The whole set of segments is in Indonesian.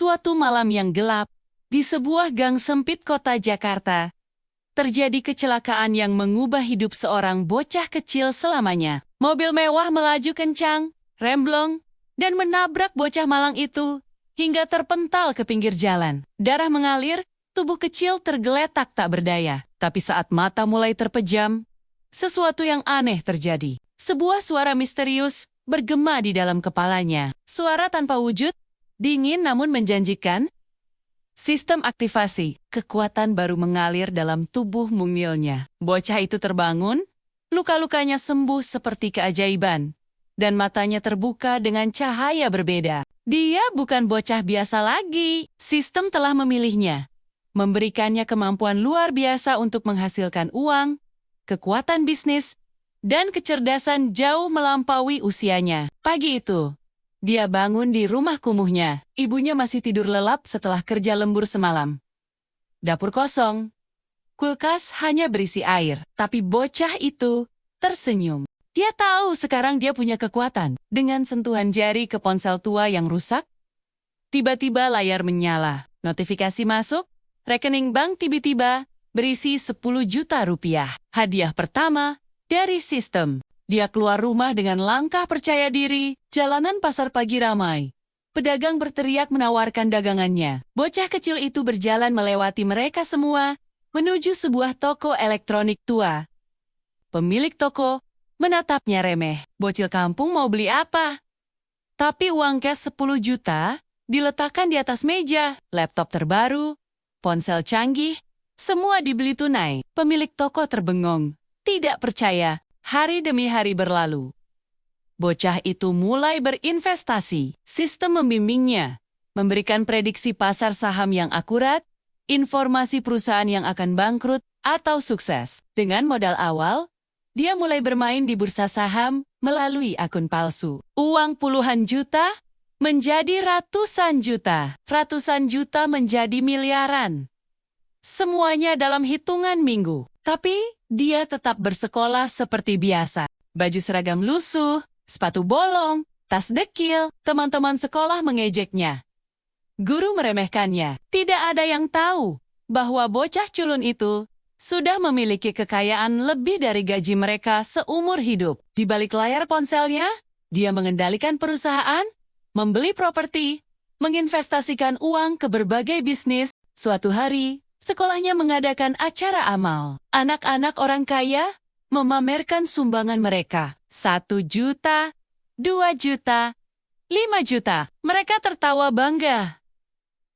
Suatu malam yang gelap, di sebuah gang sempit kota Jakarta, terjadi kecelakaan yang mengubah hidup seorang bocah kecil selamanya. Mobil mewah melaju kencang, remblong, dan menabrak bocah malang itu hingga terpental ke pinggir jalan. Darah mengalir, tubuh kecil tergeletak tak berdaya. Tapi saat mata mulai terpejam, sesuatu yang aneh terjadi. Sebuah suara misterius bergema di dalam kepalanya. Suara tanpa wujud, dingin namun menjanjikan. Sistem aktivasi, kekuatan baru mengalir dalam tubuh mungilnya. Bocah itu terbangun, luka-lukanya sembuh seperti keajaiban, dan matanya terbuka dengan cahaya berbeda. Dia bukan bocah biasa lagi. Sistem telah memilihnya, memberikannya kemampuan luar biasa untuk menghasilkan uang, kekuatan bisnis, dan kecerdasan jauh melampaui usianya. Pagi itu, dia bangun di rumah kumuhnya. Ibunya masih tidur lelap setelah kerja lembur semalam. Dapur kosong. Kulkas hanya berisi air. Tapi bocah itu tersenyum. Dia tahu sekarang dia punya kekuatan. Dengan sentuhan jari ke ponsel tua yang rusak, tiba-tiba layar menyala. Notifikasi masuk, rekening bank tiba-tiba berisi 10 juta rupiah. Hadiah pertama dari sistem. Dia keluar rumah dengan langkah percaya diri. Jalanan pasar pagi ramai. Pedagang berteriak menawarkan dagangannya. Bocah kecil itu berjalan melewati mereka semua, menuju sebuah toko elektronik tua. Pemilik toko menatapnya remeh. Bocil kampung mau beli apa? Tapi uang cash 10 juta diletakkan di atas meja. Laptop terbaru, ponsel canggih, semua dibeli tunai. Pemilik toko terbengong, tidak percaya. Hari demi hari berlalu. Bocah itu mulai berinvestasi. Sistem membimbingnya, memberikan prediksi pasar saham yang akurat, informasi perusahaan yang akan bangkrut atau sukses. Dengan modal awal, dia mulai bermain di bursa saham melalui akun palsu. Uang puluhan juta menjadi ratusan juta. Ratusan juta menjadi miliaran. Semuanya dalam hitungan minggu. Tapi dia tetap bersekolah seperti biasa. Baju seragam lusuh, sepatu bolong, tas dekil, teman-teman sekolah mengejeknya. Guru meremehkannya. Tidak ada yang tahu bahwa bocah culun itu sudah memiliki kekayaan lebih dari gaji mereka seumur hidup. Di balik layar ponselnya, dia mengendalikan perusahaan, membeli properti, menginvestasikan uang ke berbagai bisnis. Suatu hari, sekolahnya mengadakan acara amal. Anak-anak orang kaya memamerkan sumbangan mereka. 1 juta, 2 juta, 5 juta. Mereka tertawa bangga,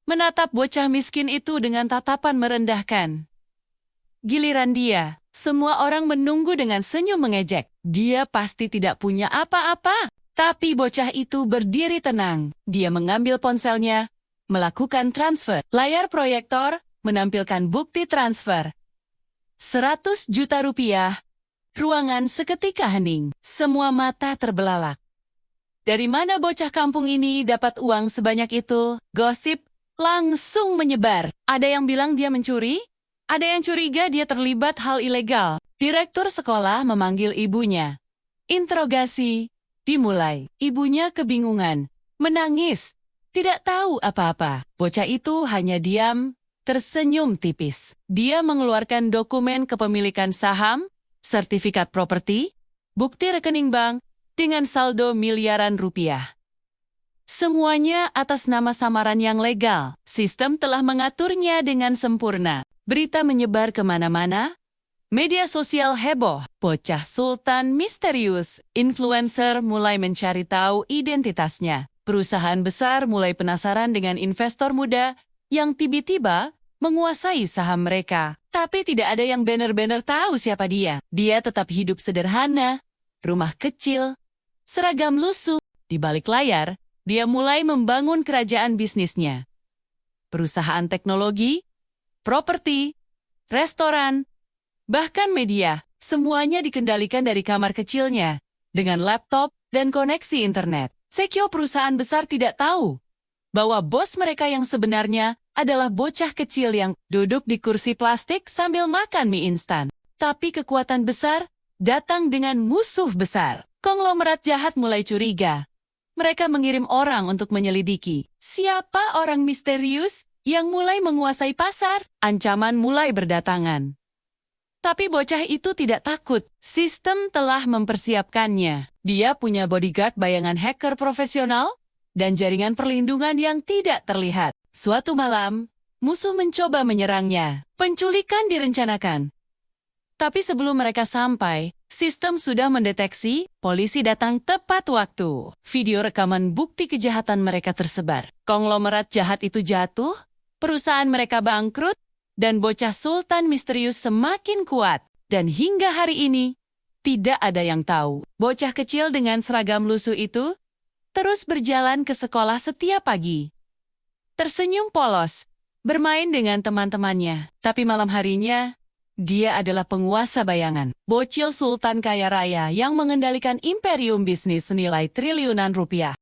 menatap bocah miskin itu dengan tatapan merendahkan. Giliran dia, semua orang menunggu dengan senyum mengejek. Dia pasti tidak punya apa-apa. Tapi bocah itu berdiri tenang. Dia mengambil ponselnya, melakukan transfer. Layar proyektor menampilkan bukti transfer. 100 juta rupiah. Ruangan seketika hening. Semua mata terbelalak. Dari mana bocah kampung ini dapat uang sebanyak itu? Gosip langsung menyebar. Ada yang bilang dia mencuri, ada yang curiga dia terlibat hal ilegal. Direktur sekolah memanggil ibunya. Interogasi dimulai. Ibunya kebingungan, menangis, tidak tahu apa-apa. Bocah itu hanya diam, tersenyum tipis. Dia mengeluarkan dokumen kepemilikan saham, sertifikat properti, bukti rekening bank, dengan saldo miliaran rupiah. Semuanya atas nama samaran yang legal. Sistem telah mengaturnya dengan sempurna. Berita menyebar kemana-mana. Media sosial heboh. Bocah sultan misterius. Influencer mulai mencari tahu identitasnya. Perusahaan besar mulai penasaran dengan investor muda yang tiba-tiba menguasai saham mereka. Tapi tidak ada yang benar-benar tahu siapa dia. Dia tetap hidup sederhana, rumah kecil, seragam lusuh. Di balik layar, dia mulai membangun kerajaan bisnisnya. Perusahaan teknologi, properti, restoran, bahkan media, semuanya dikendalikan dari kamar kecilnya, dengan laptop dan koneksi internet. CEO perusahaan besar tidak tahu bahwa bos mereka yang sebenarnya adalah bocah kecil yang duduk di kursi plastik sambil makan mie instan. Tapi kekuatan besar datang dengan musuh besar. Konglomerat jahat mulai curiga. Mereka mengirim orang untuk menyelidiki. Siapa orang misterius yang mulai menguasai pasar? Ancaman mulai berdatangan. Tapi bocah itu tidak takut. Sistem telah mempersiapkannya. Dia punya bodyguard bayangan hacker profesional dan jaringan perlindungan yang tidak terlihat. Suatu malam, musuh mencoba menyerangnya. Penculikan direncanakan. Tapi sebelum mereka sampai, sistem sudah mendeteksi, polisi datang tepat waktu. Video rekaman bukti kejahatan mereka tersebar. Konglomerat jahat itu jatuh, perusahaan mereka bangkrut, dan bocah sultan misterius semakin kuat. Dan hingga hari ini, tidak ada yang tahu. Bocah kecil dengan seragam lusuh itu terus berjalan ke sekolah setiap pagi. Tersenyum polos, bermain dengan teman-temannya. Tapi malam harinya, dia adalah penguasa bayangan. Bocil sultan kaya raya yang mengendalikan imperium bisnis senilai triliunan rupiah.